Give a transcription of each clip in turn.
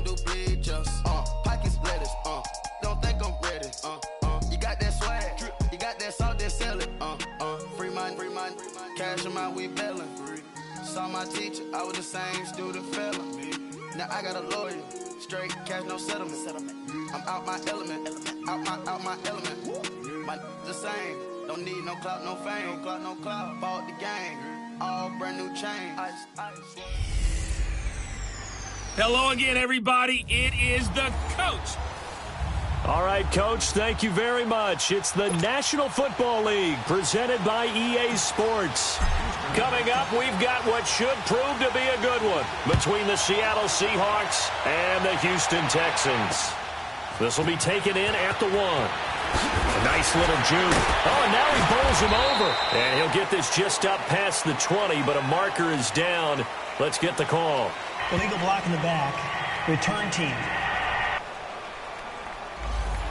don't do bleachers. Pockets lettuce. Don't think I'm ready. You got that swag. You got that salt, then sell it. Free mind. Cash amount, we bellin'. Saw my teacher, I was the same student fella. Now I got a lawyer. Straight cash, no settlement. I'm out my element. Out my element. My the same. Don't need no clout, no fame. No clout. Bought the game. All brand new chain. Ice. Hello again, everybody. It is the coach. All right, Coach, thank you very much. It's the National Football League presented by EA Sports. Coming up, we've got what should prove to be a good one between the Seattle Seahawks and the Houston Texans. This will be taken in at the 1. A nice little juke. Oh, and now he bowls him over. And he'll get this just up past the 20, but a marker is down. Let's get the call. Illegal block in the back. Return team.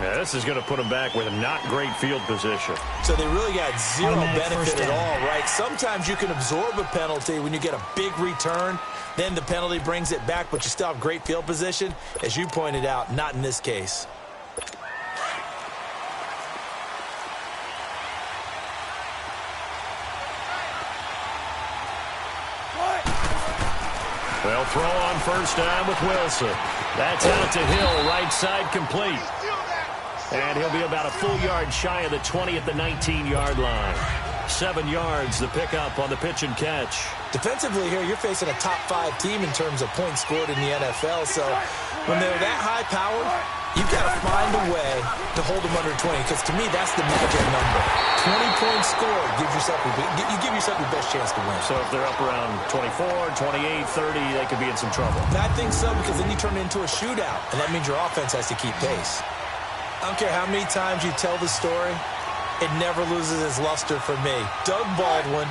Yeah, this is going to put them back with a not great field position. So they really got zero benefit at all, right? Sometimes you can absorb a penalty when you get a big return. Then the penalty brings it back, but you still have great field position. As you pointed out, not in this case. They'll throw on first down with Wilson. That's out to Hill, right side complete. And he'll be about a full yard shy of the 20 at the 19-yard line. 7 yards, the pickup on the pitch and catch. Defensively here, you're facing a top-5 team in terms of points scored in the NFL. So when they're that high-powered, you've got to find a way to hold them under 20. Because to me, that's the magic number. 20 points scored, you give yourself your best chance to win. So if they're up around 24, 28, 30, they could be in some trouble. I think so, because then you turn it into a shootout. And that means your offense has to keep pace. I don't care how many times you tell the story, it never loses its luster for me. Doug Baldwin,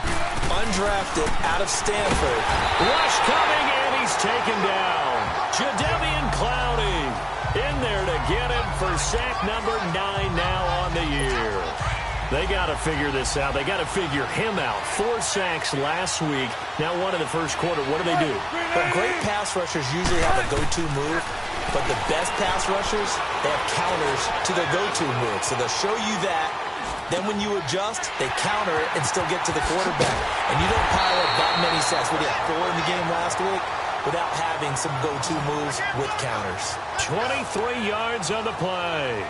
undrafted out of Stanford. Rush coming, and he's taken down. Jadeveon Clowney in there to get him for sack number 9 now on the year. They got to figure this out. They got to figure him out. 4 sacks last week. Now one in the first quarter. What do they do? Well, great pass rushers usually have a go-to move, but the best pass rushers, they have counters to their go-to move. So they'll show you that. Then when you adjust, they counter it and still get to the quarterback. And you don't pile up that many sacks. We had 4 in the game last week without having some go-to moves with counters. 23 yards on the play.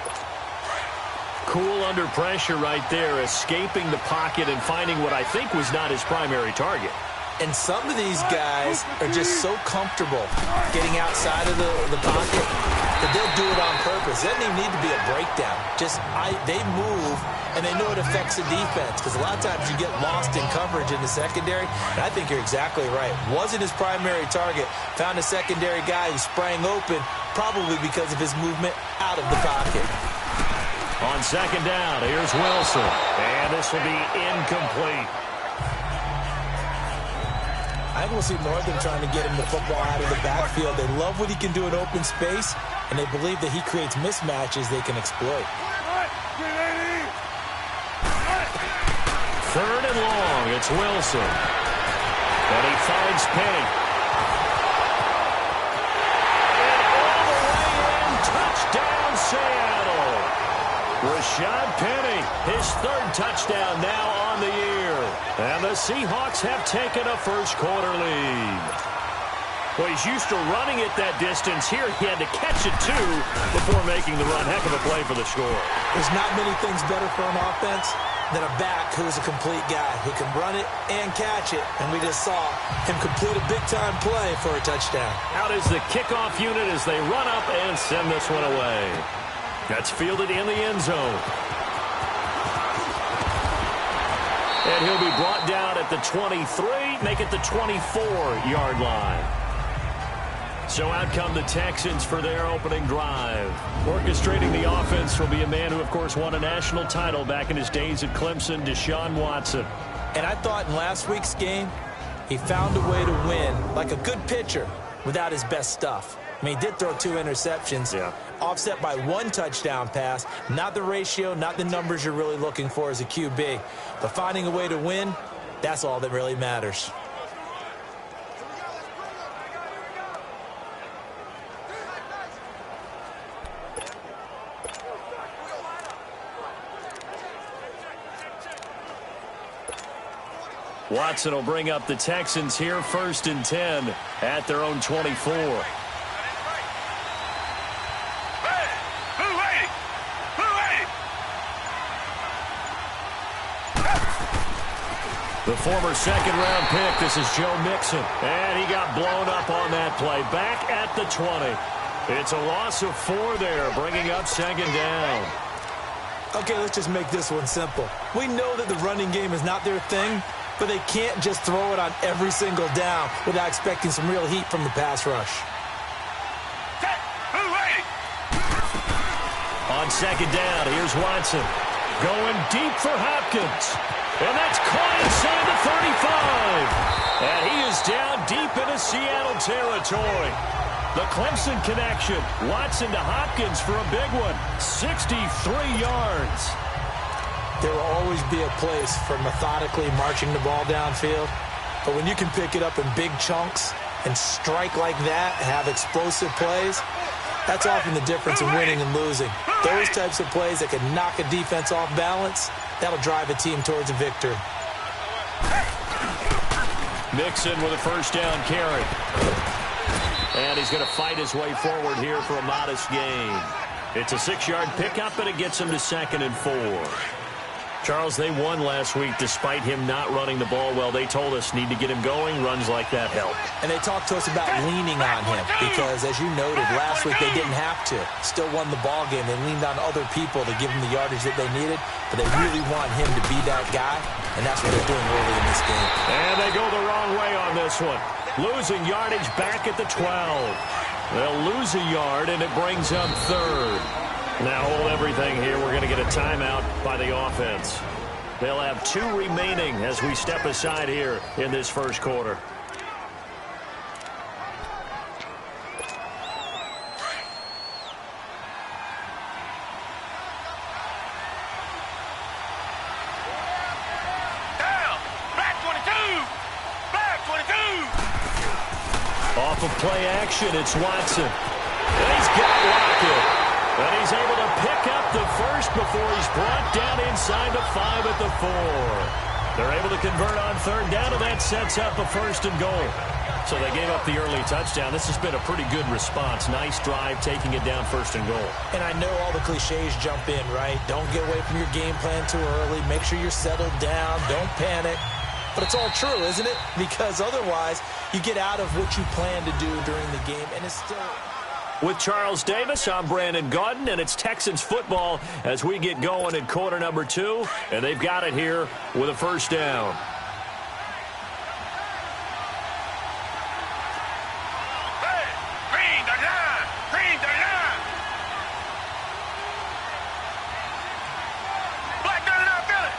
Cool under pressure right there, escaping the pocket and finding what I think was not his primary target. And some of these guys are just so comfortable getting outside of the pocket that they'll do it on purpose. It doesn't even need to be a breakdown. They move, and they know it affects the defense, because a lot of times you get lost in coverage in the secondary. And I think you're exactly right. Wasn't his primary target. Found a secondary guy who sprang open, probably because of his movement out of the pocket. On second down, here's Wilson. And this will be incomplete. I think we'll see more of them trying to get him the football out of the backfield. They love what he can do in open space, and they believe that he creates mismatches they can exploit. 3rd and long, it's Wilson. And he finds Penny. And all the way in, touchdown Seattle. Rashad Penny, his 3rd touchdown now on the year. And the Seahawks have taken a first-quarter lead. Well, he's used to running it that distance. Here, he had to catch it, too, before making the run. Heck of a play for the score. There's not many things better for an offense than a back who's a complete guy who can run it and catch it. And we just saw him complete a big-time play for a touchdown. Out is the kickoff unit as they run up and send this one away. That's fielded in the end zone. And he'll be brought down at the 23, make it the 24-yard line. So out come the Texans for their opening drive. Orchestrating the offense will be a man who, of course, won a national title back in his days at Clemson, Deshaun Watson. And I thought in last week's game, he found a way to win like a good pitcher without his best stuff. I mean, he did throw 2 interceptions, offset by 1 touchdown pass. Not the ratio, not the numbers you're really looking for as a QB. But finding a way to win, that's all that really matters. Watson will bring up the Texans here, 1st and 10 at their own 24. The former second-round pick, this is Joe Mixon. And he got blown up on that play. Back at the 20. It's a loss of 4 there, bringing up 2nd down. Okay, let's just make this one simple. We know that the running game is not their thing, but they can't just throw it on every single down without expecting some real heat from the pass rush. On 2nd down, here's Watson. Going deep for Hopkins. And that's caught inside the 35. And he is down deep into Seattle territory. The Clemson connection. Watson to Hopkins for a big one. 63 yards. There will always be a place for methodically marching the ball downfield. But when you can pick it up in big chunks and strike like that and have explosive plays, that's often the difference in winning and losing. Those types of plays that can knock a defense off balance, that'll drive a team towards a victory. Mixon with a 1st down carry. And he's going to fight his way forward here for a modest gain. It's a 6-yard pickup, and it gets him to 2nd and 4. Charles, they won last week despite him not running the ball well. They told us need to get him going. Runs like that help. And they talked to us about leaning on him because, as you noted, last week they didn't have to. Still won the ball game. They leaned on other people to give them the yardage that they needed, but they really want him to be that guy, and that's what they're doing early in this game. And they go the wrong way on this one. Losing yardage back at the 12. They'll lose a yard, and it brings up 3rd. Now hold everything here. We're going to get a timeout by the offense. They'll have 2 remaining as we step aside here in this 1st quarter. Down! Back 22! Back 22! Off of play action, it's Watson. And he's got Lockett. And he's able to pick up the 1st before he's brought down inside the 5 at the 4. They're able to convert on 3rd down, and that sets up a 1st and goal. So they gave up the early touchdown. This has been a pretty good response. Nice drive, taking it down 1st and goal. And I know all the cliches jump in, right? Don't get away from your game plan too early. Make sure you're settled down. Don't panic. But it's all true, isn't it? Because otherwise, you get out of what you plan to do during the game, and it's still... With Charles Davis, I'm Brandon Gaudin, and it's Texans football as we get going in quarter number 2, and they've got it here with a 1st down. Hey! Green the line! Green the line! Black gun out, Philly!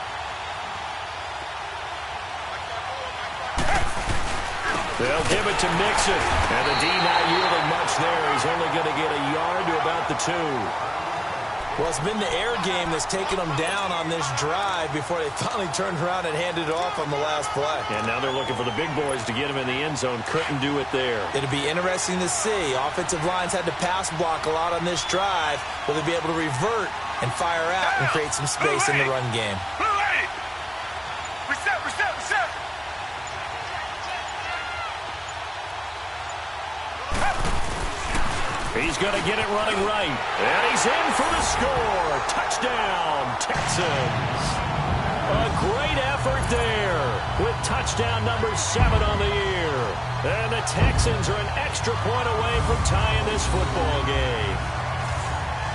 They'll give it to Mixon, and the D not yielding much there. He's only going to get a yard to about the 2. Well, it's been the air game that's taken them down on this drive before they finally turned around and handed it off on the last play. And now they're looking for the big boys to get him in the end zone. Couldn't do it there. It'll be interesting to see. Offensive lines had to pass block a lot on this drive. Will they be able to revert and fire out and create some space in the run game? Reset! He's going to get it running right. And he's in for the score. Touchdown, Texans. A great effort there with touchdown number 7 on the year. And the Texans are an extra point away from tying this football game.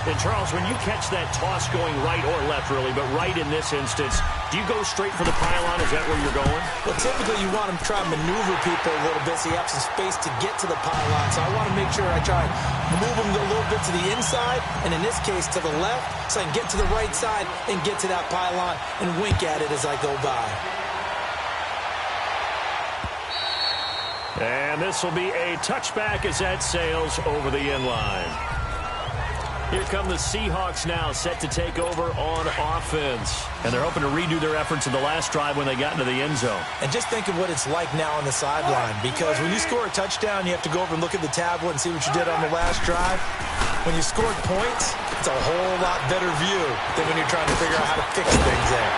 And, Charles, when you catch that toss going right or left, really, but right in this instance, do you go straight for the pylon? Is that where you're going? Well, typically you want to try and maneuver people a little bit so you have some space to get to the pylon. So I want to make sure I try and move them a little bit to the inside, and in this case to the left, so I can get to the right side and get to that pylon and wink at it as I go by. And this will be a touchback as that sails over the end line. Here come the Seahawks now, set to take over on offense. And they're hoping to redo their efforts in the last drive when they got into the end zone. And just think of what it's like now on the sideline, because when you score a touchdown, you have to go over and look at the tablet and see what you did on the last drive. When you scored points, it's a whole lot better view than when you're trying to figure out how to fix things there.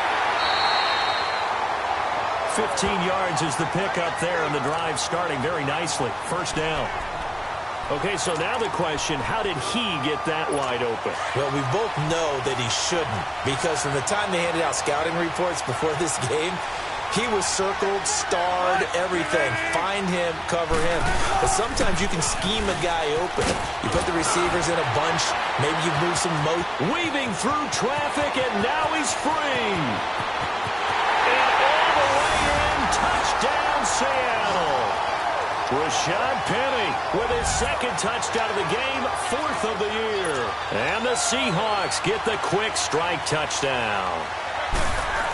15 yards is the pickup there, and the drive starting very nicely. First down. Okay, so now the question, how did he get that wide open? Well, we both know that he shouldn't, because from the time they handed out scouting reports before this game, he was circled, starred, everything. Find him, cover him. But sometimes you can scheme a guy open. You put the receivers in a bunch. Maybe you move some weaving through traffic, and now he's free. And all the way in, touchdown, Seattle. Rashad Penny with his second touchdown of the game, 4th of the year. And the Seahawks get the quick strike touchdown.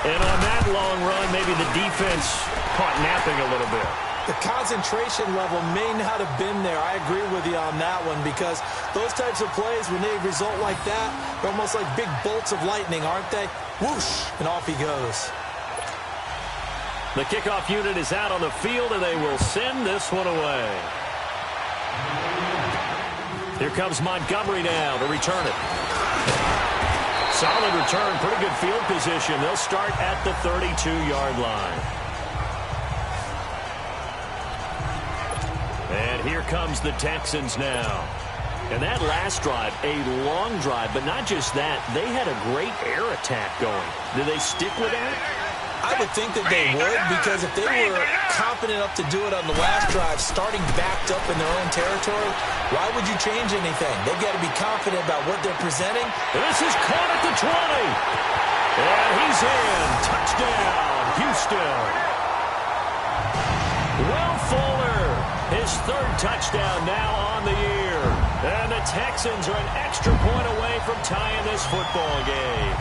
And on that long run, maybe the defense caught napping a little bit. The concentration level may not have been there. I agree with you on that one, because those types of plays, when they result like that, they're almost like big bolts of lightning, aren't they? Whoosh, and off he goes. The kickoff unit is out on the field, and they will send this one away. Here comes Montgomery now to return it. Solid return, pretty good field position. They'll start at the 32-yard line. And here comes the Texans now. And that last drive, a long drive, but not just that. They had a great air attack going. Did they stick with that? I would think that they would, because if they were confident enough to do it on the last drive, starting backed up in their own territory, why would you change anything? They've got to be confident about what they're presenting. This is caught at the 20. And he's in. Touchdown, Houston. Will Fuller, his 3rd touchdown now on the year. And the Texans are an extra point away from tying this football game.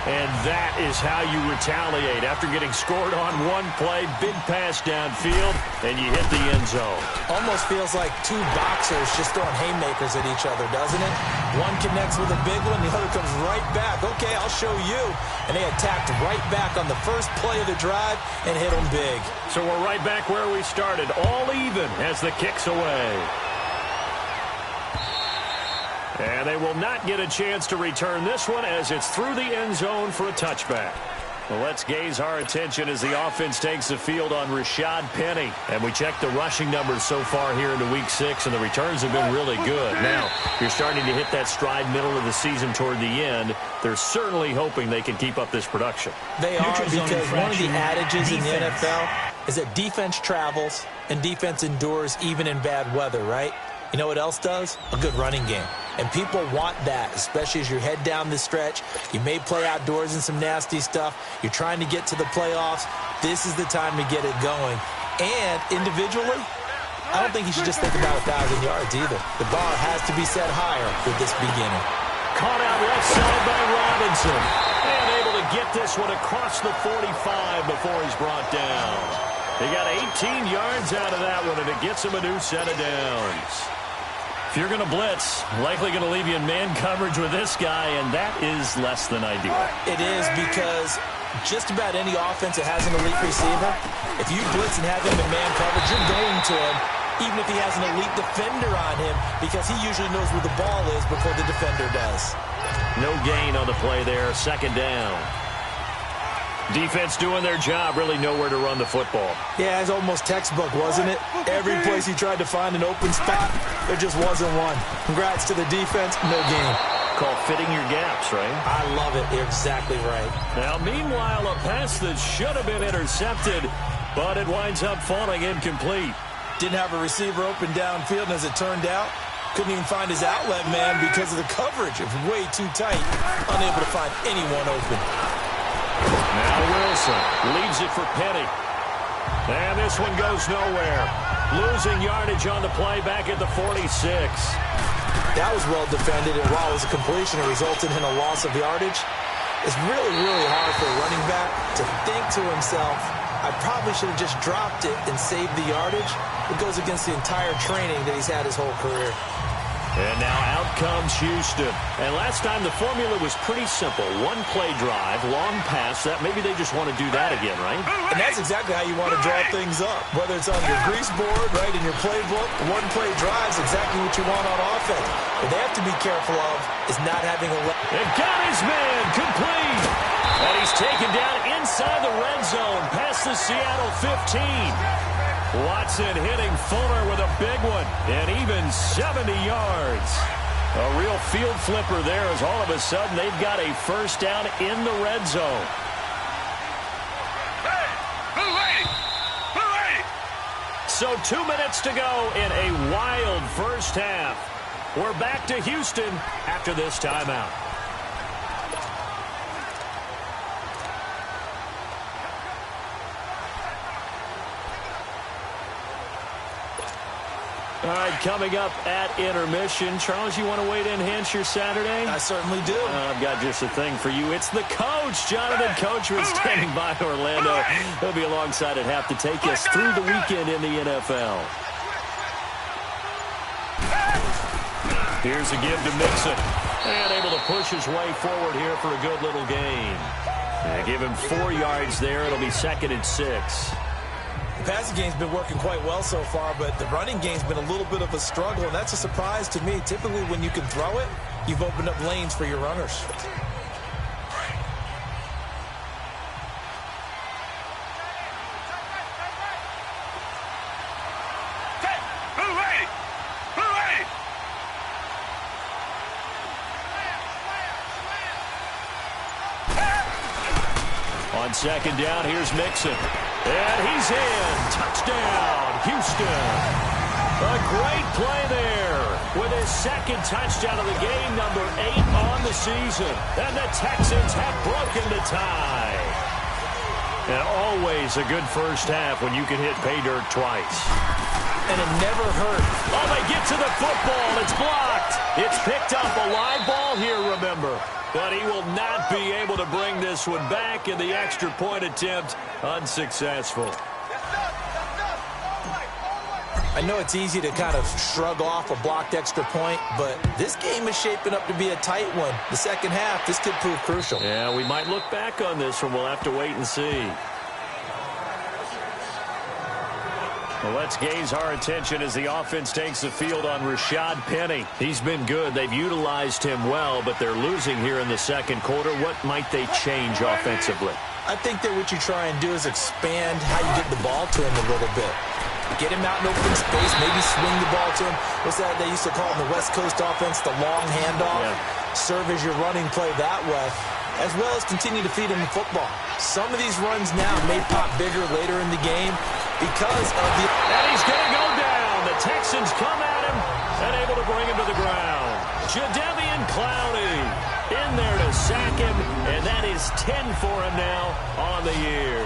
And that is how you retaliate after getting scored on one play, big pass downfield, and you hit the end zone. Almost feels like two boxers just throwing haymakers at each other, doesn't it? One connects with a big one, the other comes right back. Okay, I'll show you. And they attacked right back on the first play of the drive and hit them big. So we're right back where we started, all even as the kick's away. And they will not get a chance to return this one as it's through the end zone for a touchback. Well, let's gaze our attention as the offense takes the field on Rashad Penny. And we check the rushing numbers so far here into Week 6, and the returns have been really good. Now, you're starting to hit that stride middle of the season toward the end. They're certainly hoping they can keep up this production. They are, because one of the adages in the NFL is that defense travels and defense endures even in bad weather, right? You know what else does? A good running game. And people want that, especially as you head down the stretch. You may play outdoors in some nasty stuff. You're trying to get to the playoffs. This is the time to get it going. And individually, I don't think you should just think about 1,000 yards either. The bar has to be set higher with this beginning. Caught out left side by Robinson. And able to get this one across the 45 before he's brought down. He got 18 yards out of that one, and it gets him a new set of downs. If you're going to blitz, likely going to leave you in man coverage with this guy, and that is less than ideal. It is, because just about any offense that has an elite receiver, if you blitz and have him in man coverage, you're going to him, even if he has an elite defender on him, because he usually knows where the ball is before the defender does. No gain on the play there, second down. Defense doing their job, really nowhere to run the football. Yeah, it's almost textbook, wasn't it? Every place he tried to find an open spot, there just wasn't one. Congrats to the defense, no gain. Called fitting your gaps, right? I love it. You're exactly right. Now, meanwhile, a pass that should have been intercepted, but it winds up falling incomplete. Didn't have a receiver open downfield, and as it turned out, couldn't even find his outlet man because of the coverage. It was way too tight, unable to find anyone open. Now Wilson leaves it for Penny. And this one goes nowhere. Losing yardage on the play back at the 46. That was well defended, and while it was a completion, it resulted in a loss of yardage. It's really, really hard for a running back to think to himself, I probably should have just dropped it and saved the yardage. It goes against the entire training that he's had his whole career. And now out comes Houston. And last time the formula was pretty simple. One play drive, long pass. That maybe they just want to do that again, right? And that's exactly how you want to draw things up. Whether it's on your grease board, right, in your playbook, one play drive is exactly what you want on offense. What they have to be careful of is not having a... And got his man complete. And he's taken down inside the red zone past the Seattle 15. Watson hitting Fuller with a big one, and even 70 yards. A real field flipper there as all of a sudden they've got a first down in the red zone. So 2 minutes to go in a wild first half. We're back to Houston after this timeout. All right, coming up at intermission. Charles, you want to weigh in and enhance your Saturday? I certainly do. I've got just a thing for you. It's the coach, Jonathan Coachman, standing by Orlando. He'll be alongside at half to take us through the weekend in the NFL. Here's a give to Mixon. And able to push his way forward here for a good little gain. Give him 4 yards there. It'll be 2nd and 6. The passing game's been working quite well so far, but the running game's been a little bit of a struggle, and that's a surprise to me. Typically, when you can throw it, you've opened up lanes for your runners. On 2nd down, here's Mixon. And he's in. Touchdown, Houston. A great play there with his 2nd touchdown of the game, number 8 on the season. And the Texans have broken the tie. And always a good first half when you can hit pay dirt twice. And it never hurt. Oh, they get to the football. It's blocked. It's picked up. A live ball here, remember. But he will not be able to bring this one back, in the extra point attempt unsuccessful. I know it's easy to kind of shrug off a blocked extra point, but this game is shaping up to be a tight one. The second half, this could prove crucial. Yeah, we might look back on this one. We'll have to wait and see. Well, let's gaze our attention as the offense takes the field on Rashad Penny. He's been good. They've utilized him well, but they're losing here in the second quarter. What might they change offensively? I think that what you try and do is expand how you get the ball to him a little bit. Get him out in open space, maybe swing the ball to him. What's that they used to call in the West Coast offense, the long handoff? Yeah. Serve as your running play that way, as well as continue to feed him the football. Some of these runs now may pop bigger later in the game because of the... And he's going to go down. The Texans come at him and able to bring him to the ground. Jadeveon Clowney in there to sack him, and that is 10 for him now on the year.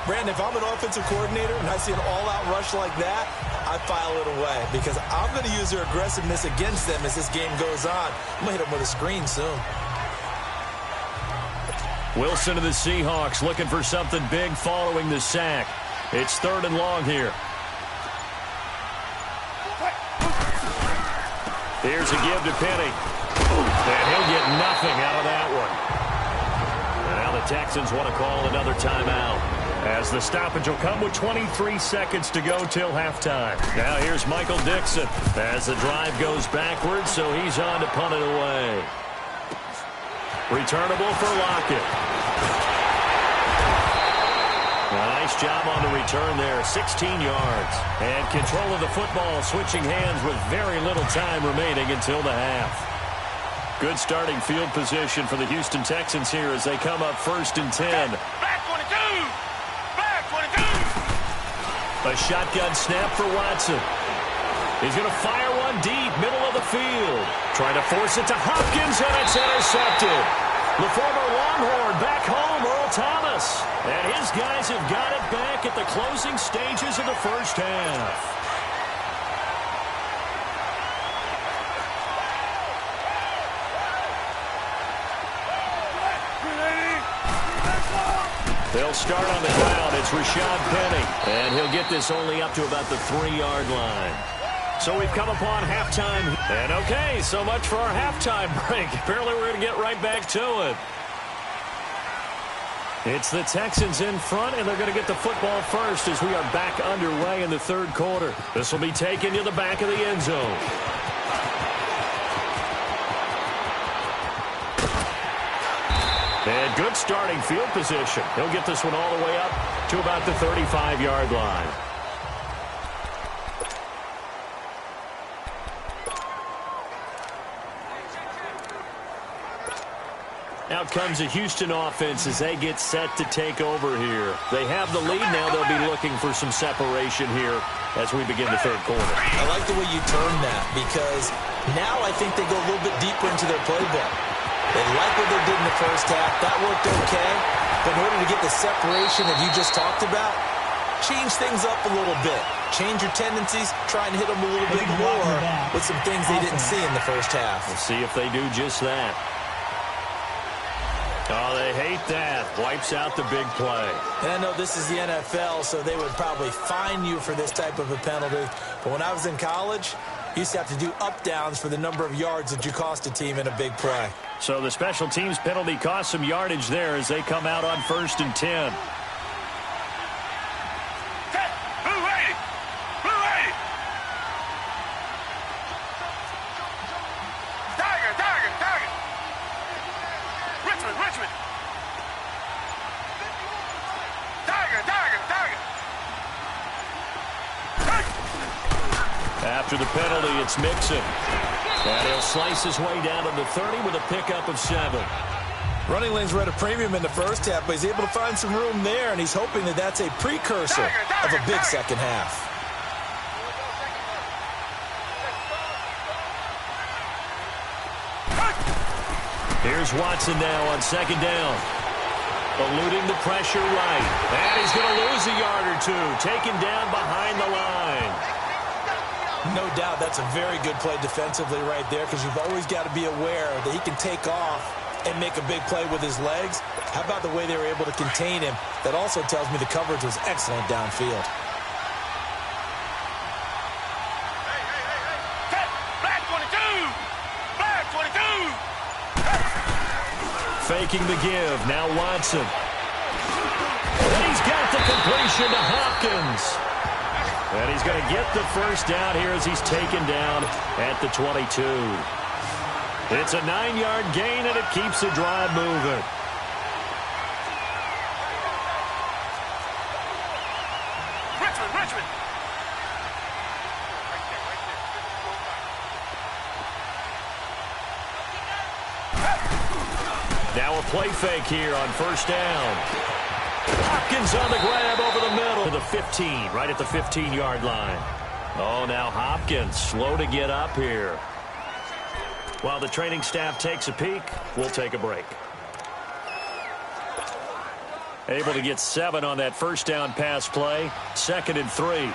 Brandon, if I'm an offensive coordinator and I see an all-out rush like that, I file it away because I'm going to use their aggressiveness against them as this game goes on. I'm going to hit them with a screen soon. Wilson of the Seahawks looking for something big following the sack. It's 3rd and long here. Here's a give to Penny. And he'll get nothing out of that one. And now the Texans want to call another timeout, as the stoppage will come with 23 seconds to go till halftime. Now here's Michael Dixon as the drive goes backwards, so he's on to punt it away. Returnable for Lockett. Nice job on the return there, 16 yards. And control of the football, switching hands with very little time remaining until the half. Good starting field position for the Houston Texans here as they come up 1st and 10. Back 22! Back 22! A shotgun snap for Watson. He's going to fire one deep, middle of the field. Trying to force it to Hopkins, and it's intercepted. The former Longhorn back home, Earl Thomas. And his guys have got it back at the closing stages of the first half. They'll start on the ground. It's Rashad Penny. And he'll get this only up to about the 3-yard line. So we've come upon halftime. And okay, so much for our halftime break. Apparently we're going to get right back to it. It's the Texans in front, and they're going to get the football first as we are back underway in the 3rd quarter. This will be taken to the back of the end zone. And good starting field position. He'll get this one all the way up to about the 35-yard line. Out comes the Houston offense as they get set to take over here. They have the lead now. They'll be looking for some separation here as we begin the third quarter. I like the way you turn that because now I think they go a little bit deeper into their playbook. They like what they did in the first half. That worked okay. But in order to get the separation that you just talked about, change things up a little bit. Change your tendencies. Try and hit them a little bit more with some things they didn't see in the first half. We'll see if they do just that. Oh, they hate that. Wipes out the big play. And I know this is the NFL, so they would probably fine you for this type of a penalty. But when I was in college, you used to have to do up-downs for the number of yards that you cost a team in a big play. So the special teams penalty cost some yardage there as they come out on 1st and 10. After the penalty, it's Mixon. And he'll slice his way down to the 30 with a pickup of 7. Running lanes were at a premium in the first half, but he's able to find some room there, and he's hoping that that's a precursor of a big second half. Here's Watson now on 2nd down. Eluding the pressure right. And he's going to lose a yard or two. Taken down behind the line. No doubt that's a very good play defensively right there because you've always got to be aware that he can take off and make a big play with his legs. How about the way they were able to contain him? That also tells me the coverage was excellent downfield. Black 22! Black 22! Faking the give. Now Watson. And he's got the completion to Hopkins. And he's going to get the first down here as he's taken down at the 22. It's a 9-yard gain, and it keeps the drive moving. Richmond! Now a play fake here on 1st down. Hopkins on the grab over the middle to the 15, right at the 15-yard line. Oh, now Hopkins slow to get up here. While the training staff takes a peek, we'll take a break. Able to get 7 on that 1st down pass play. 2nd and 3.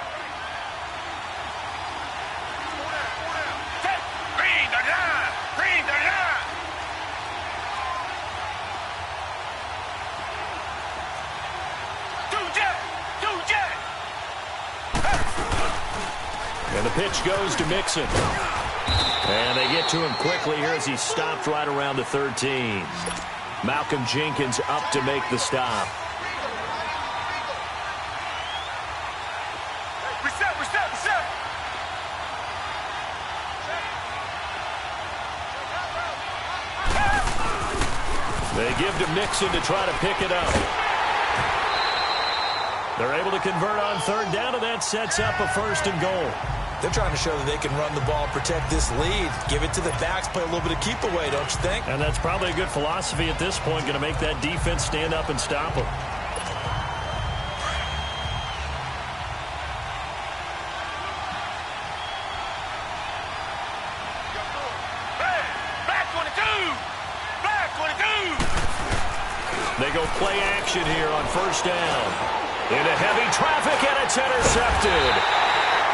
And the pitch goes to Mixon. And they get to him quickly here as he's stopped right around the 13. Malcolm Jenkins up to make the stop. Reset! They give to Mixon to try to pick it up. They're able to convert on 3rd down, and that sets up a 1st and goal. They're trying to show that they can run the ball, protect this lead, give it to the backs, play a little bit of keep away, don't you think? And that's probably a good philosophy at this point, going to make that defense stand up and stop them. Black 22! They go play action here on 1st down. Into heavy traffic, and it's intercepted.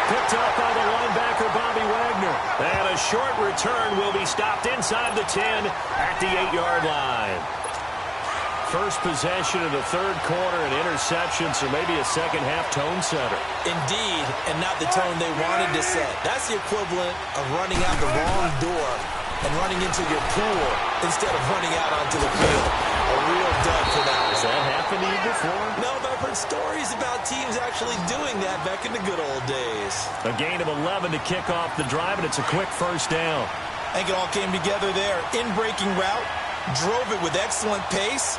Picked up by the linebacker, Bobby Wagner. And a short return will be stopped inside the 10 at the 8-yard line. First possession of the 3rd quarter, an interception, so maybe a second-half tone setter. Indeed, and not the tone they wanted to set. That's the equivalent of running out the wrong door and running into your pool instead of running out onto the field. A real dud for that. Has that happened to you before? No, but I've heard stories about teams actually doing that back in the good old days. A gain of 11 to kick off the drive, and it's a quick 1st down. I think it all came together there. In-breaking route, drove it with excellent pace.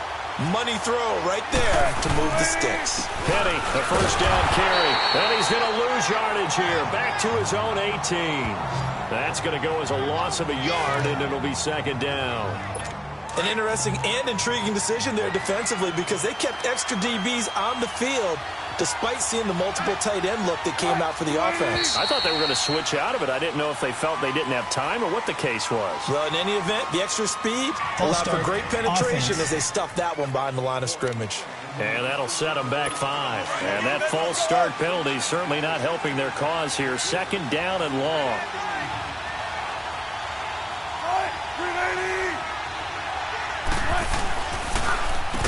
Money throw right there to move the sticks. Penny, the first down carry. And he's going to lose yardage here. Back to his own 18. That's going to go as a loss of a yard, and it'll be second down. An interesting and intriguing decision there defensively because they kept extra DBs on the field despite seeing the multiple tight end look that came out for the offense. I thought they were going to switch out of it. I didn't know if they felt they didn't have time or what the case was. Well, in any event, the extra speed allowed for great penetration as they stuffed that one behind the line of scrimmage. And that'll set them back 5. And that false start penalty certainly not helping their cause here. Second down and long.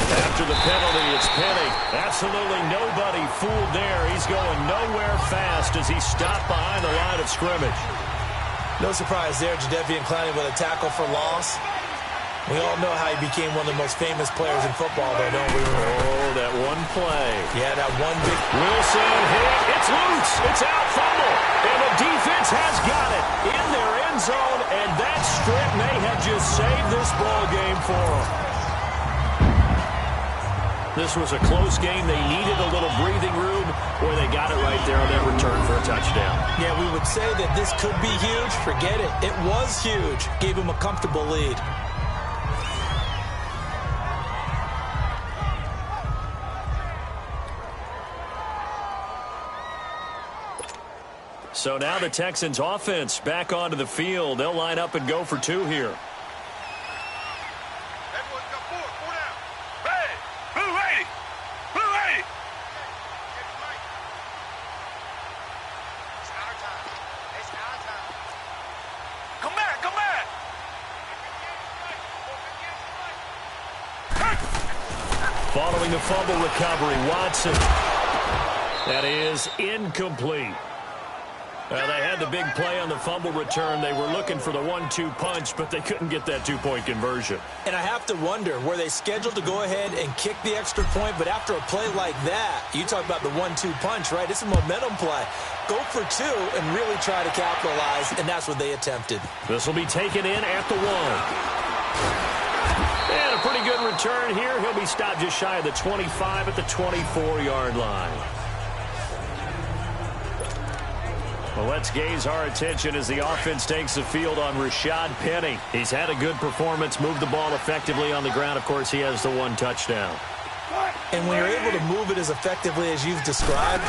After the penalty, it's Penny. Absolutely nobody fooled there. He's going nowhere fast as he's stopped behind the line of scrimmage. No surprise there, Jadeveon Clowney with a tackle for loss. We all know how he became one of the most famous players in football, though, don't we? Oh, that one play. Yeah, that one big... Wilson hit. It's loose. It's out, fumble. And the defense has got it in their end zone, and that strip may have just saved this ball game for them. This was a close game. They needed a little breathing room, or they got it right there on their return for a touchdown. Yeah, we would say that this could be huge. Forget it. It was huge. Gave him a comfortable lead. So now the Texans offense back onto the field. They'll line up and go for 2 here. Following the fumble recovery, Watson. That is incomplete. They had the big play on the fumble return. They were looking for the 1-2 punch, but they couldn't get that 2-point conversion. And I have to wonder, were they scheduled to go ahead and kick the extra point? But after a play like that, you talk about the 1-2 punch, right? It's a momentum play. Go for 2 and really try to capitalize, and that's what they attempted. This will be taken in at the 1. And a pretty good return here. He'll be stopped just shy of the 25 at the 24-yard line. Well, let's gaze our attention as the offense takes the field on Rashad Penny. He's had a good performance, moved the ball effectively on the ground. Of course, he has the 1 touchdown. And when you're able to move it as effectively as you've described,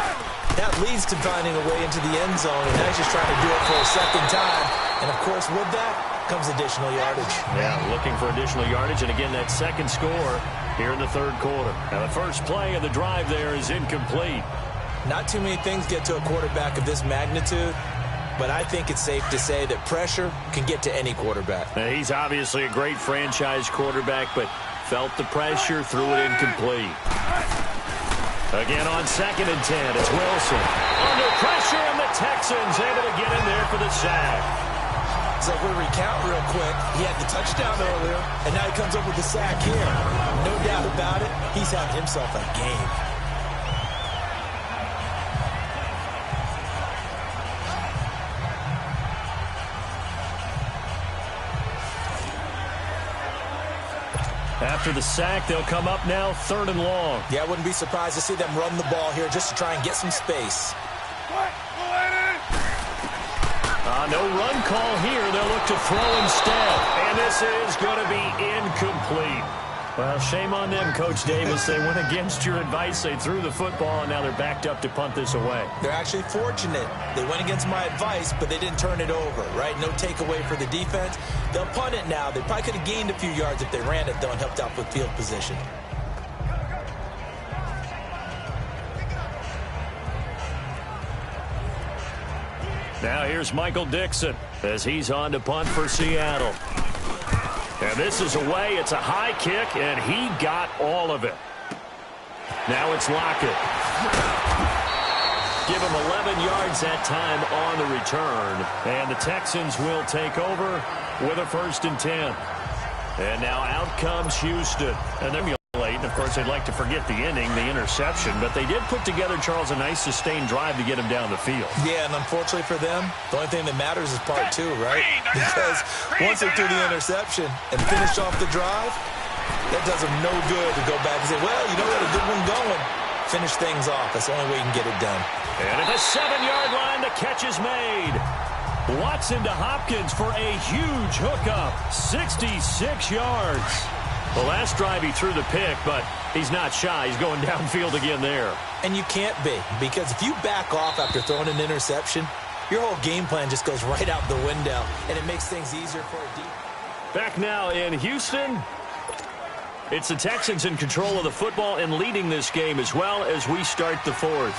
that leads to finding a way into the end zone, and now he's just trying to do it for a second time. And, of course, with that comes additional yardage. Yeah, looking for additional yardage, and again, that second score here in the third quarter. Now, the first play of the drive there is incomplete. Not too many things get to a quarterback of this magnitude, but I think it's safe to say that pressure can get to any quarterback. Now, he's obviously a great franchise quarterback, but felt the pressure, threw it incomplete. Again on 2nd and 10, it's Wilson. Under pressure, and the Texans able to get in there for the sack. So if we recount real quick, he had the touchdown earlier, and now he comes up with the sack here. No doubt about it, he's having himself a game. After the sack, they'll come up now 3rd and long. Yeah, I wouldn't be surprised to see them run the ball here just to try and get some space. No run call here. They'll look to throw instead. And this is going to be incomplete. Well, shame on them, Coach Davis. They went against your advice. They threw the football, and now they're backed up to punt this away. They're actually fortunate. They went against my advice, but they didn't turn it over, right? No takeaway for the defense. They'll punt it now. They probably could have gained a few yards if they ran it, though, and helped out with field position. Now here's Michael Dixon as he's on to punt for Seattle. And this is away. It's a high kick, and he got all of it. Now it's Lockett. Give him 11 yards that time on the return. And the Texans will take over with a 1st and 10. And now out comes Houston. And they're late. Of course, they'd like to forget the inning, the interception, but they did put together, Charles, a nice sustained drive to get him down the field. Yeah, and unfortunately for them, the only thing that matters is part two, right? Because once they threw the interception and finished off the drive, that does them no good to go back and say, well, you know what, a good one going. Finish things off. That's the only way you can get it done. And at the 7-yard line, the catch is made. Watson to Hopkins for a huge hookup, 66 yards. The last drive he threw the pick, but he's not shy. He's going downfield again there. And you can't be, because if you back off after throwing an interception, your whole game plan just goes right out the window, and it makes things easier for a deep. Back now in Houston. It's the Texans in control of the football and leading this game as well as we start the fourth.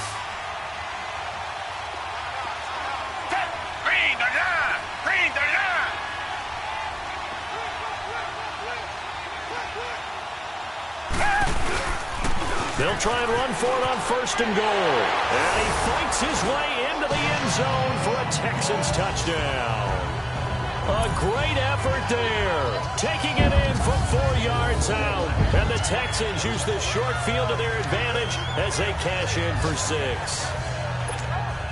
They'll try and run for it on 1st and goal. And he fights his way into the end zone for a Texans touchdown. A great effort there. Taking it in from 4 yards out. And the Texans use the short field to their advantage as they cash in for 6.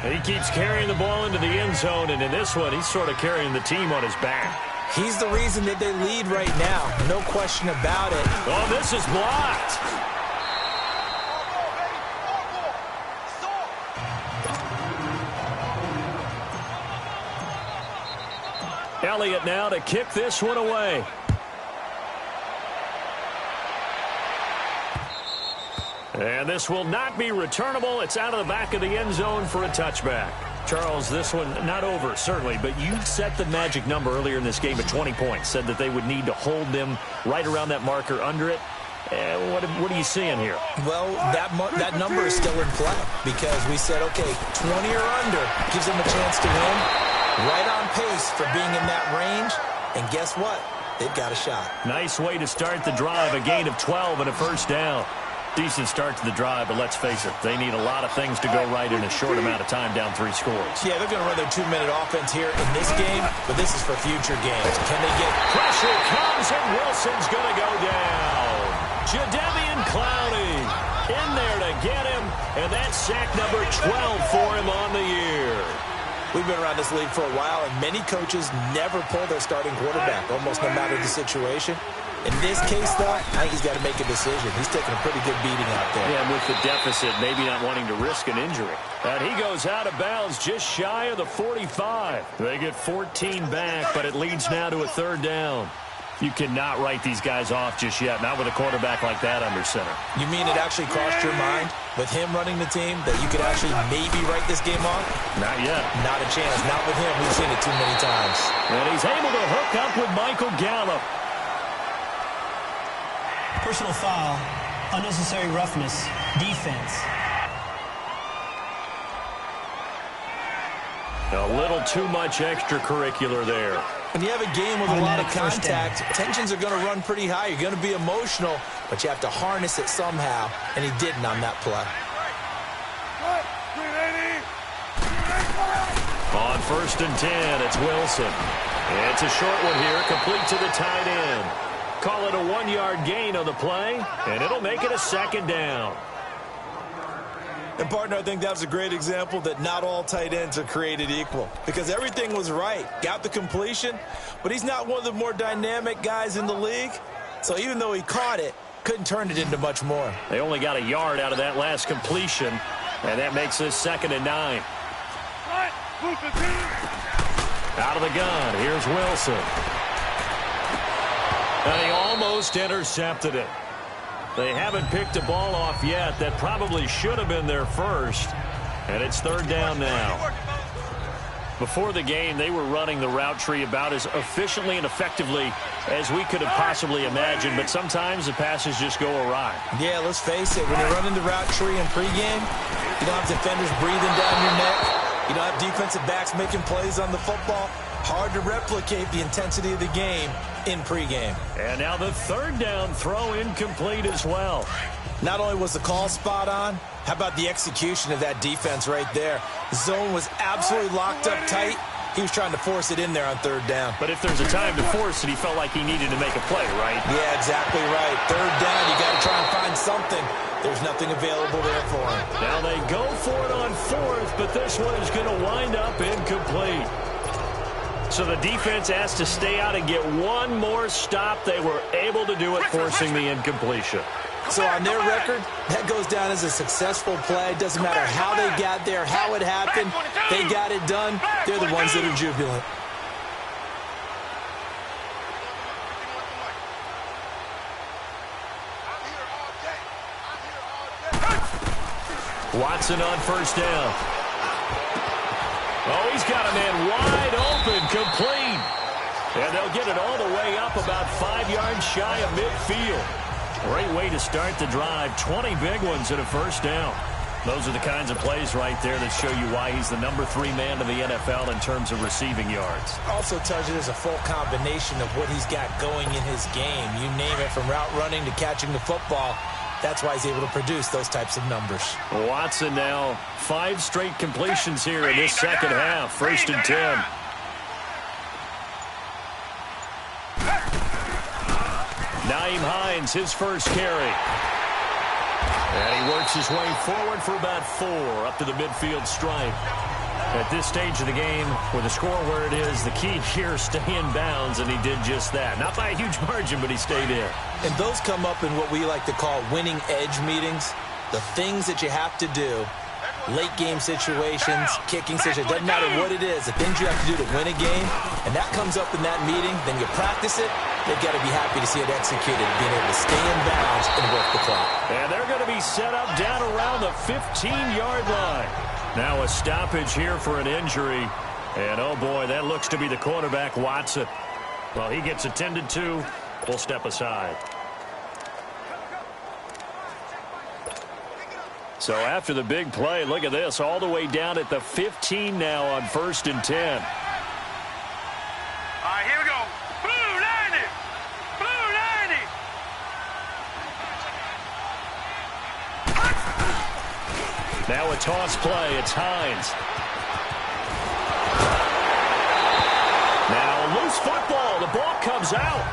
And he keeps carrying the ball into the end zone. And in this one, he's sort of carrying the team on his back. He's the reason that they lead right now. No question about it. Oh, this is blocked. Elliott now to kick this one away. And this will not be returnable. It's out of the back of the end zone for a touchback. Charles, this one not over, certainly, but you set the magic number earlier in this game at 20 points. Said that they would need to hold them right around that marker under it. What are you seeing here? Well, that number is still in play because we said, okay, 20 or under gives them a chance to win. Right on pace for being in that range. And guess what? They've got a shot. Nice way to start the drive. A gain of 12 and a first down. Decent start to the drive, but let's face it, they need a lot of things to go right in a short amount of time down 3 scores. Yeah, they're going to run their 2-minute offense here in this game, but this is for future games. Can they get... Pressure comes, and Wilson's going to go down. Jadeveon Clowney in there to get him, and that's sack number 12 for him on the year. We've been around this league for a while, and many coaches never pull their starting quarterback, almost no matter the situation. In this case, though, I think he's got to make a decision. He's taking a pretty good beating out there. Yeah, with the deficit, maybe not wanting to risk an injury. And he goes out of bounds just shy of the 45. They get 14 back, but it leads now to a 3rd down. You cannot write these guys off just yet, not with a quarterback like that under center. You mean it actually crossed your mind with him running the team that you could actually maybe write this game off? Not yet. Not a chance. Not with him. We've seen it too many times. And he's able to hook up with Michael Gallup. Personal foul, unnecessary roughness, defense. A little too much extracurricular there. When you have a game with a lot of contact, tensions are going to run pretty high. You're going to be emotional, but you have to harness it somehow, and he didn't on that play. On 1st and 10, it's Wilson. It's a short one here, complete to the tight end. Call it a 1-yard gain on the play, and it'll make it a 2nd down. And, partner, I think that was a great example that not all tight ends are created equal because everything was right. Got the completion, but he's not one of the more dynamic guys in the league. So even though he caught it, couldn't turn it into much more. They only got a yard out of that last completion, and that makes this 2nd and 9. Out of the gun, here's Wilson. And he almost intercepted it. They haven't picked a ball off yet. That probably should have been their first. And it's 3rd down now. Before the game, they were running the route tree about as efficiently and effectively as we could have possibly imagined. But sometimes the passes just go awry. Yeah, let's face it. When you're running the route tree in pregame, you don't have defenders breathing down your neck. You don't have defensive backs making plays on the football. Hard to replicate the intensity of the game in pregame. And now the 3rd down throw incomplete as well. Not only was the call spot on, how about the execution of that defense right there? The zone was absolutely locked up tight. He was trying to force it in there on third down. But if there's a time to force it, he felt like he needed to make a play, right? Yeah, exactly right. Third down, you got to try and find something. There's nothing available there for him. Now they go for it on fourth, but this one is going to wind up incomplete. So the defense asked to stay out and get one more stop. They were able to do it, forcing the incompletion. So on their record, that goes down as a successful play. Doesn't matter how they got there, how it happened. They got it done. They're the ones that are jubilant. Watson on first down. Oh, he's got a man wide open, complete. And they'll get it all the way up about 5 yards shy of midfield. Great way to start the drive. 20 big ones and a first down. Those are the kinds of plays right there that show you why he's the #3 man in the NFL in terms of receiving yards. Also tells you there's a full combination of what he's got going in his game. You name it, from route running to catching the football. That's why he's able to produce those types of numbers. Watson now 5 straight completions here in this second half. 1st and 10. Nyheim Hines, his first carry. And he works his way forward for about 4 up to the midfield stripe. At this stage of the game, with the score where it is, the key here is stay in bounds, and he did just that. Not by a huge margin, but he stayed in. And those come up in what we like to call winning edge meetings. The things that you have to do, late game situations, kicking situations, doesn't matter what it is, the things you have to do to win a game, and that comes up in that meeting, then you practice it, they've got to be happy to see it executed, being able to stay in bounds and work the clock. And they're going to be set up down around the 15-yard line. Now a stoppage here for an injury. And, oh, boy, that looks to be the quarterback, Watson. Well, he gets attended to. We'll step aside. So after the big play, look at this, all the way down at the 15 now on 1st and 10. All right, here we go. Blue 90. Blue 90. Now a toss play. It's Hines. Now loose football. The ball comes out.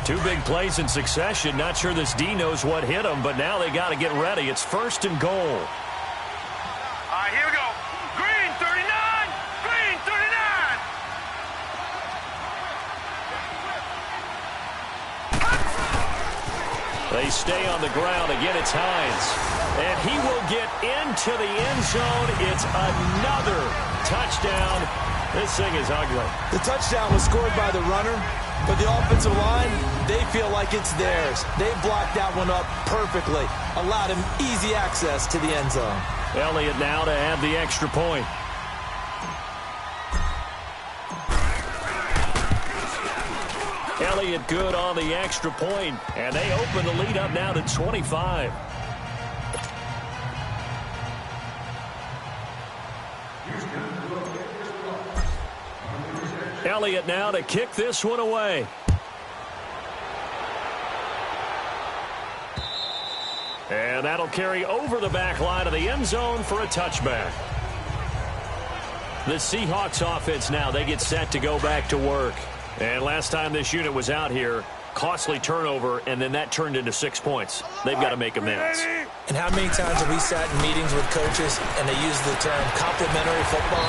Two big plays in succession. Not sure this D knows what hit him, but now they got to get ready. It's 1st and goal. All right, here we go. Green 39. Green 39. They stay on the ground. Again, it's Hines. And he will get into the end zone. It's another touchdown. This thing is ugly. The touchdown was scored by the runner, but the offensive line, they feel like it's theirs. They blocked that one up perfectly. Allowed him easy access to the end zone. Elliott now to add the extra point. Elliott good on the extra point, and they open the lead up now to 25. Elliott now to kick this one away. And that'll carry over the back line of the end zone for a touchback. The Seahawks offense now, they get set to go back to work. And last time this unit was out here, costly turnover, and then that turned into 6 points. They've got to make amends. And how many times have we sat in meetings with coaches and they use the term complementary football?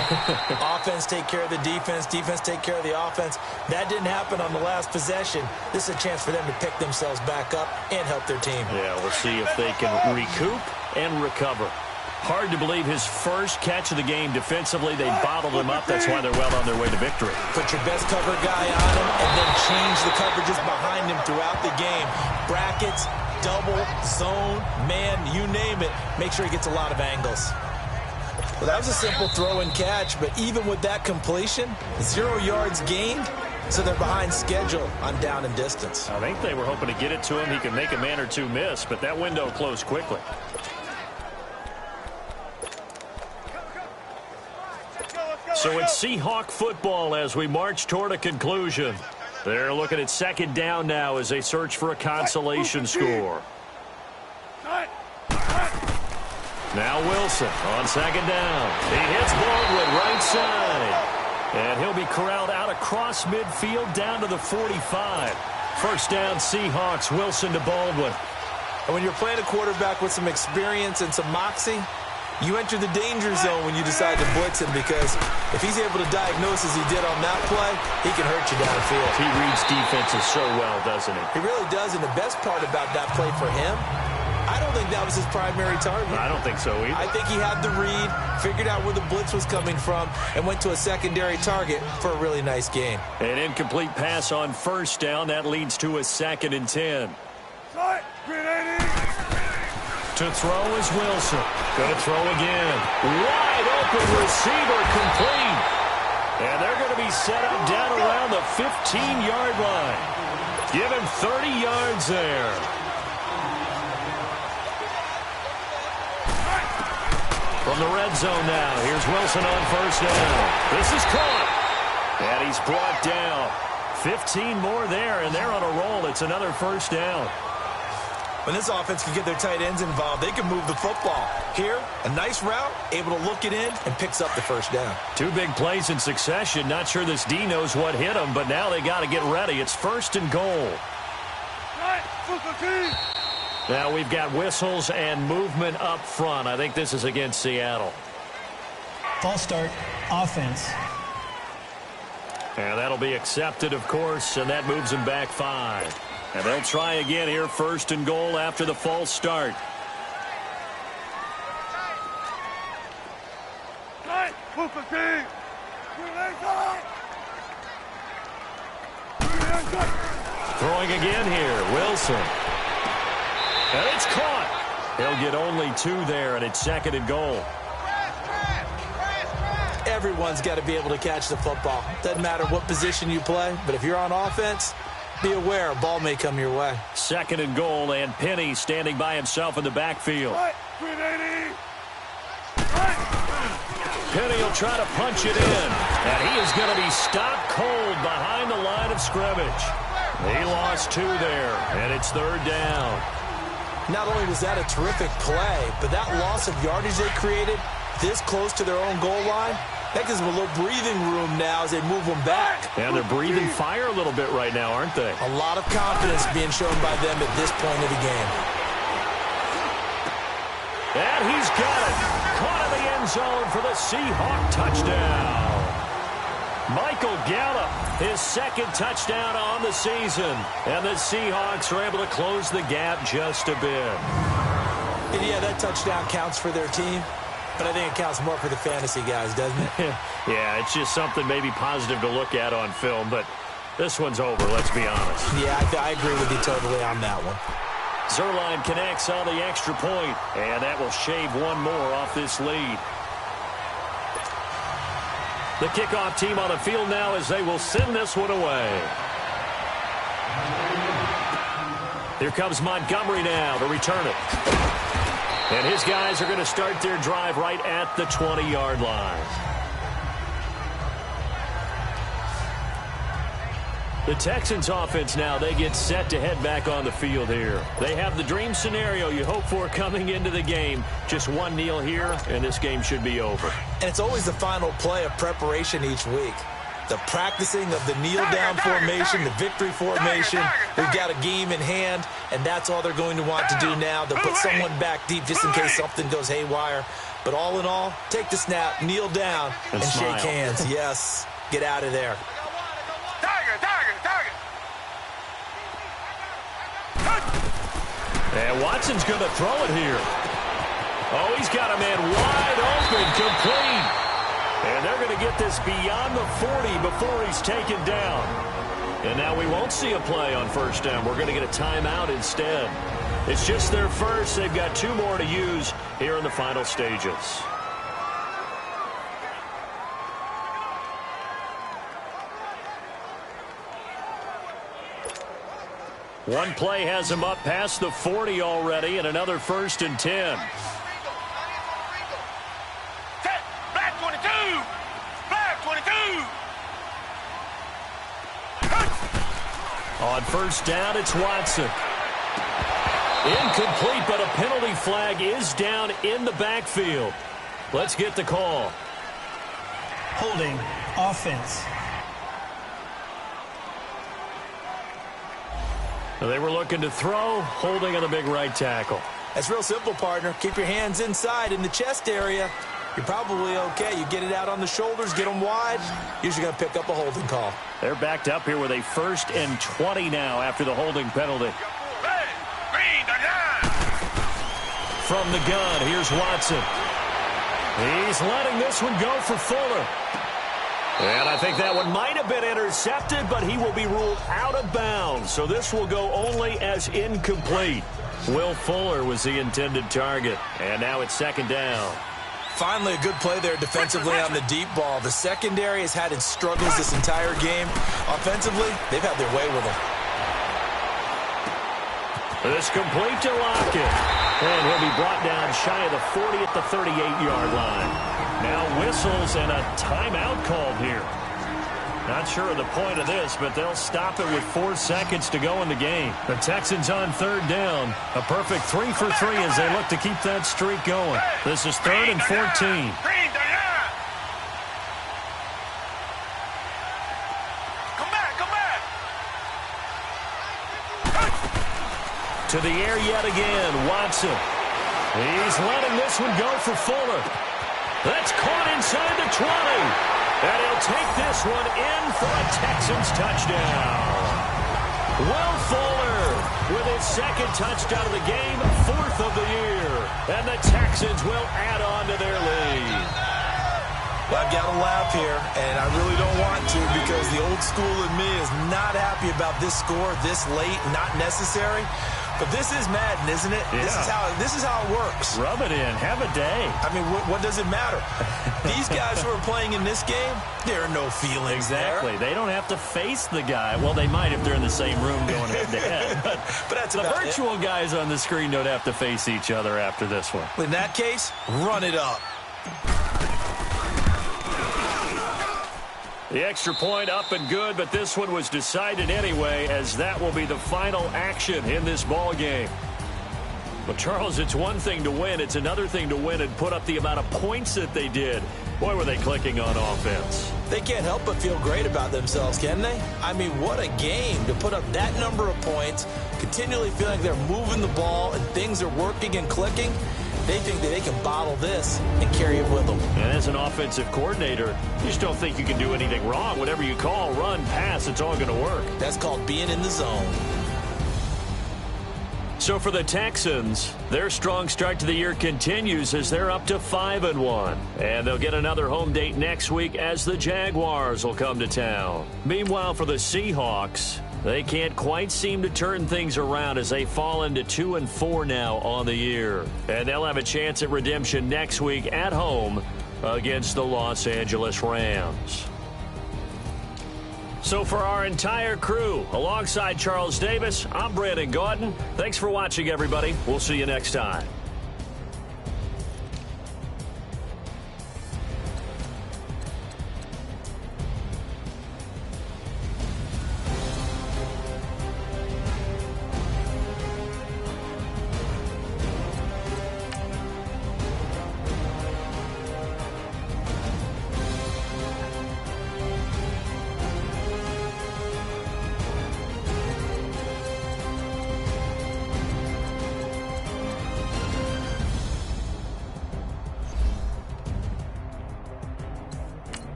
Offense take care of the defense, defense take care of the offense. That didn't happen on the last possession. This is a chance for them to pick themselves back up and help their team. Yeah, we'll see if they can recoup and recover. Hard to believe his first catch of the game defensively. They bottled him up. That's why they're well on their way to victory. Put your best cover guy on him and then change the coverages behind him throughout the game. Brackets, double, zone, man, you name it. Make sure he gets a lot of angles. Well, that was a simple throw and catch, but even with that completion, 0 yards gained, so they're behind schedule on down and distance. I think they were hoping to get it to him. He can make a man or two miss, but that window closed quickly. So it's Seahawk football as we march toward a conclusion. They're looking at 2nd down now as they search for a consolation score. Now Wilson on second down. He hits Baldwin right side. And he'll be corralled out across midfield down to the 45. First down, Seahawks. Wilson to Baldwin. And when you're playing a quarterback with some experience and some moxie, you enter the danger zone when you decide to blitz him, because if he's able to diagnose as he did on that play, he can hurt you downfield. He reads defenses so well, doesn't he? He really does, and the best part about that play for him, I don't think that was his primary target. I don't think so either. I think he had the read, figured out where the blitz was coming from, and went to a secondary target for a really nice gain. An incomplete pass on first down. That leads to a 2nd and 10. To throw is Wilson. Going to throw again. Wide open receiver, complete. And they're going to be set up down around the 15-yard line. Give him 30 yards there. From the red zone now, here's Wilson on first down. This is caught. And he's brought down. 15 more there, and they're on a roll. It's another first down. When this offense can get their tight ends involved, they can move the football. Here, a nice route, able to look it in, and picks up the first down. 2 big plays in succession. Not sure this D knows what hit him, but now they got to get ready. It's 1st and goal. Now we've got whistles and movement up front. I think this is against Seattle. False start, offense. And that'll be accepted, of course, and that moves him back 5. And they'll try again here, 1st and goal after the false start. Throwing again here, Wilson. And it's caught. He'll get only 2 there, and it's 2nd and goal. Everyone's got to be able to catch the football. Doesn't matter what position you play, but if you're on offense, be aware a ball may come your way. 2nd and goal, and Penny standing by himself in the backfield. Penny will try to punch it in, and he is going to be stopped cold behind the line of scrimmage. He lost 2 there, and it's 3rd down. Not only was that a terrific play, but that loss of yardage they created this close to their own goal line, that gives them a little breathing room now as they move them back. And they're breathing fire a little bit right now, aren't they? A lot of confidence being shown by them at this point of the game. And he's got it. Caught in the end zone for the Seahawk touchdown. Michael Gallup, his 2nd touchdown on the season. And the Seahawks are able to close the gap just a bit. And yeah, that touchdown counts for their team. But I think it counts more for the fantasy guys, doesn't it? Yeah, it's just something maybe positive to look at on film, but this one's over, let's be honest. Yeah, I agree with you totally on that one. Zerline connects on the extra point, and that will shave 1 more off this lead. The kickoff team on the field now as they will send this one away. Here comes Montgomery now to return it. And his guys are going to start their drive right at the 20-yard line. The Texans offense now, they get set to head back on the field here. They have the dream scenario you hope for coming into the game. Just 1 kneel here, and this game should be over. And it's always the final play of preparation each week. The practicing of the kneel-down formation, the victory formation. We've got a game in hand, and that's all they're going to want to do now. They'll put someone back deep just in case something goes haywire. But all in all, take the snap, kneel down, and shake hands. Yes, get out of there. And Watson's going to throw it here. Oh, he's got a man wide open, complete. And they're going to get this beyond the 40 before he's taken down. And now we won't see a play on first down. We're going to get a timeout instead. It's just their first. They've got 2 more to use here in the final stages. One play has him up past the 40 already, and another 1st and 10. Black 22! Black 22! On first down, it's Watson. Incomplete, but a penalty flag is down in the backfield. Let's get the call. Holding offense. They were looking to throw, holding on the big right tackle. That's real simple, partner. Keep your hands inside in the chest area. You're probably okay. You get it out on the shoulders, get them wide. Usually going to pick up a holding call. They're backed up here with a 1st and 20 now after the holding penalty. From the gun, here's Watson. He's letting this one go for Fuller. And I think that one might have been intercepted, but he will be ruled out of bounds. So this will go only as incomplete. Will Fuller was the intended target. And now it's 2nd down. Finally, a good play there defensively on the deep ball. The secondary has had its struggles this entire game. Offensively, they've had their way with them. This complete to Lockett. And he'll be brought down shy of the 40 at the 38-yard line. Now whistles and a timeout called here. Not sure of the point of this, but they'll stop it with 4 seconds to go in the game. The Texans on 3rd down. A perfect 3 for 3 as they look to keep that streak going. This is 3rd and 14. To the air yet again, Watson. He's letting this one go for Fuller. That's caught inside the 20. And he'll take this one in for a Texans touchdown. Will Fuller with his 2nd touchdown of the game, 4th of the year. And the Texans will add on to their lead. Well, I've got to laugh here, and I really don't want to because the old school in me is not happy about this score this late, not necessary. But this is Madden, isn't it? Yeah. This is how it works. Rub it in. Have a day. I mean, what does it matter? These guys who are playing in this game, there are no feelings Exactly. there. They don't have to face the guy. Well, they might if they're in the same room going head-to-head. But that's the about virtual guys on the screen don't have to face each other after this one. In that case, run it up. The extra point up and good, but this one was decided anyway, as that will be the final action in this ball game. But, Charles, it's one thing to win. It's another thing to win and put up the amount of points that they did. Boy, were they clicking on offense. They can't help but feel great about themselves, can they? I mean, what a game to put up that number of points, continually feeling like they're moving the ball and things are working and clicking. They think that they can bottle this and carry it with them. And as an offensive coordinator, you just don't think you can do anything wrong. Whatever you call, run, pass, it's all going to work. That's called being in the zone. So for the Texans, their strong start to the year continues as they're up to 5-1. And they'll get another home date next week as the Jaguars will come to town. Meanwhile, for the Seahawks, they can't quite seem to turn things around as they fall into 2-4 now on the year. And they'll have a chance at redemption next week at home against the Los Angeles Rams. So for our entire crew, alongside Charles Davis, I'm Brandon Gaudin. Thanks for watching, everybody. We'll see you next time.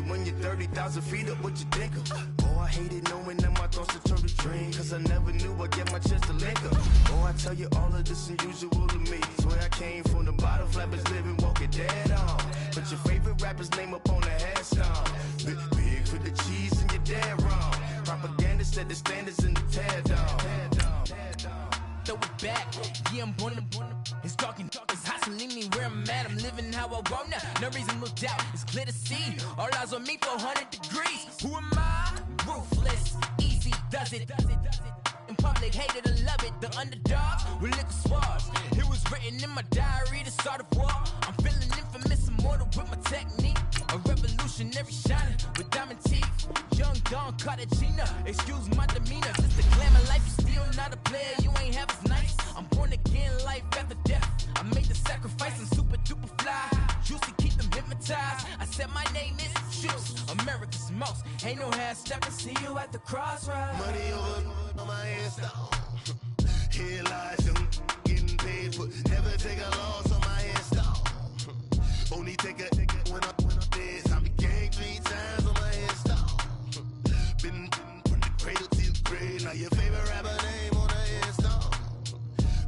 When you're 30,000 feet up, what you think of? Boy, hated knowing that my thoughts would turn to dream, cause I never knew I'd get my chance to link up. Oh, I tell you all of this unusual to me. Swear I came from the bottom, flappers living, walking dead on. Put your favorite rapper's name up on the headstone. Big for the cheese and you're dead wrong. Propaganda set the standards in the tear down. Throw it back, yeah, I'm born to. It's talking, it's hustling me where I'm at. I'm living how I want now. No reasonable doubt, it's clear to see. All eyes on me, 400 degrees. Who am I? Ruthless, easy, does it. In public, hated and love it. The underdogs with liquor swabs. It was written in my diary, the start of war. I'm feeling infamous, immortal with my technique. A revolutionary shining with diamond teeth. Young Don Cartagena, excuse my demeanor. Just a glamour life, you still not a player. You ain't half as nice. I'm born again, life after death. I made the sacrifice, I'm super duper fly. Juicy, keep them hypnotized. I said my name is Juice, America's most. Ain't no half stepping, see you at the crossroads. Money over on my headstone. Here lies young, getting paid for. Never take a loss on my headstone. Only take a when I'm dead. I became 3 times on my headstone. Been from the cradle to the grave. Now your favorite rapper name on the headstone.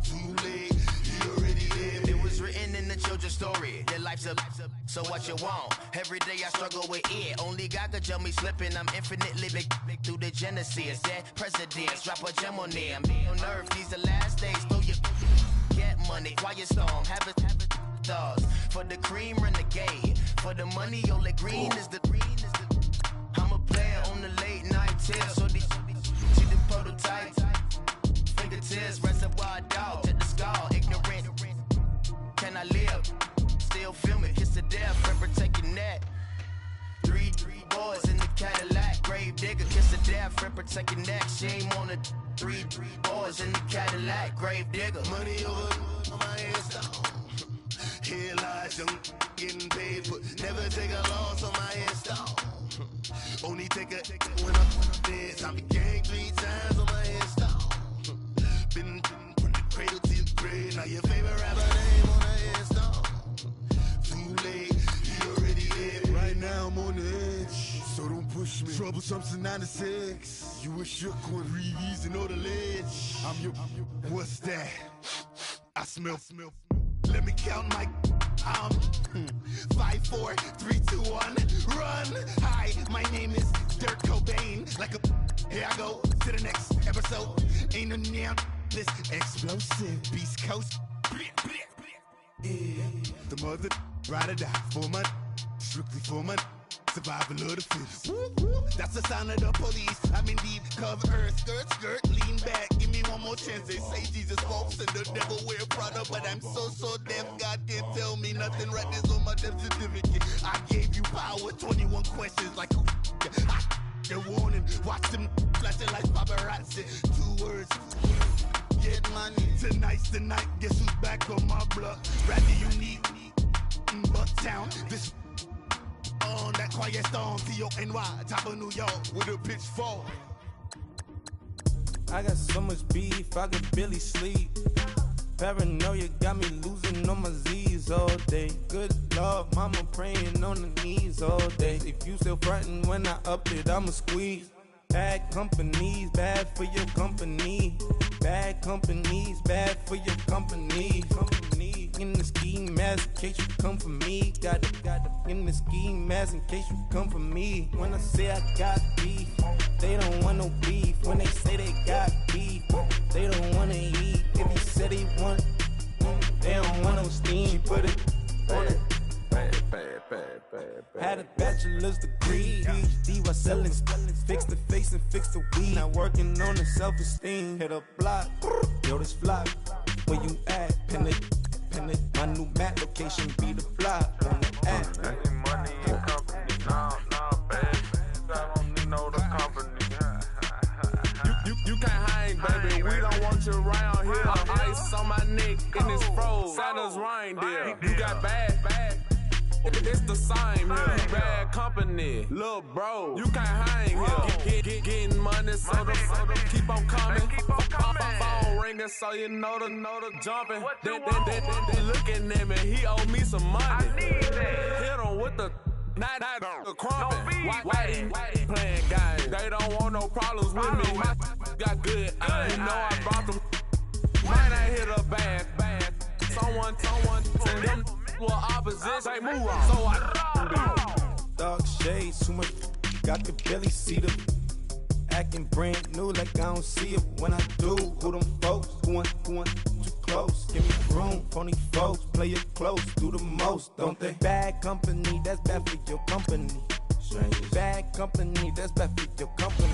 Too late, you already lived. It was written in the children's story. Their life's up, so what you want? Every day I struggle with it. Only God could jump me slipping. I'm infinitely big through the genesis. Dead presidents, drop a gem on them. On earth, these the last days. Throw your get money, quiet storm, have it stars. For the cream, renegade. For the money, only green is the. I'm a player on the late night tips. So these see the prototypes. Fingertips, reservoir dog, to the skull. Ignorant. Can I live? Still film it, kiss to death, friend protect your neck. 3 boys in the Cadillac, grave digger, kiss to death, friend protect your neck. Shame on the 3 boys in the Cadillac, grave digger. Money over on my headstone. Here lies young, getting paid for. Never take a loss on my headstone. Only take a when I'm dead. I became 3 times on my headstone. Been from the cradle to the grave. Now your favorite rapper name on the headstone. Too late, you already lived. Right now I'm on the edge, so don't push me. Troublesome to 9 to 6. You a shook one, breathe easy, know the ledge. I'm your, what's that? I smell. Let me count my 5, 4, 3, 2, 1, run. Hi, my name is Dirk Cobain. Like a, here I go to the next episode. Ain't no damn this explosive Beast Coast. Yeah. The mother ride or die for my strictly for my survival of the fittest. That's the sound of the police. I'm indeed cover earth, skirt, lean back. Give me one more chance. They say Jesus walks and the devil wear Prada, but I'm so deaf. God can't tell me nothing. Right this on my death certificate. I gave you power. 21 questions like who? They're warning. Watch them flashing like paparazzi. 2 words. Get money. Tonight's the night. Guess who's back on my block? Rather unique. Bucktown. This. On that quiet storm, T-O-N-Y, top of New York, with a pitchfork. I got so much beef, I could barely sleep. Paranoia got me losing on my Z's all day. Good Lord, mama praying on the knees all day. If you still frontin' when I up it, I'ma squeeze. Bad companies, bad for your company. Bad companies, bad for your company. In the ski mask in case you come for me. Got it in the ski mask in case you come for me. When I say I got beef, they don't want no beef. When they say they got beef, they don't wanna eat. If you said they want, they don't want no steam. Put it on it. Had a bachelor's degree, PhD while selling. Fix the face and fix the weed. Not working on the self-esteem. Hit a block, yo this flock. Where you at? Pin it. My new map location be the fly on the app. Money and company, nah, baby. I don't need no the company. You can't hang, baby. We don't want you around here. Ice on my neck in this froze. Santa's reindeer. You got bad. It's the same here. Bad company, little bro. You can't hang here. Getting money, so the keep on coming. Phone ringing, so you know the jumping. They looking at me. He owe me some money. I need that. Hit him with the Not the crumpin'. Why playing games? They don't want no problems with me. My got good. You know I brought them. Might not hit a bad. Someone, and them were opposition. They move on. So I dog shades, too much. Got the belly seat up. Acting brand new like I don't see it when I do. Who them folks? Who want too close? Give me room, phony folks. Play it close, do the most, don't they? Bad company, that's bad for your company. Bad company, that's bad for your company.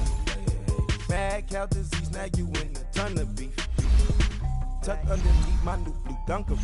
Bad cow disease, now you in a ton of beef. Tuck underneath my new blue Dunker.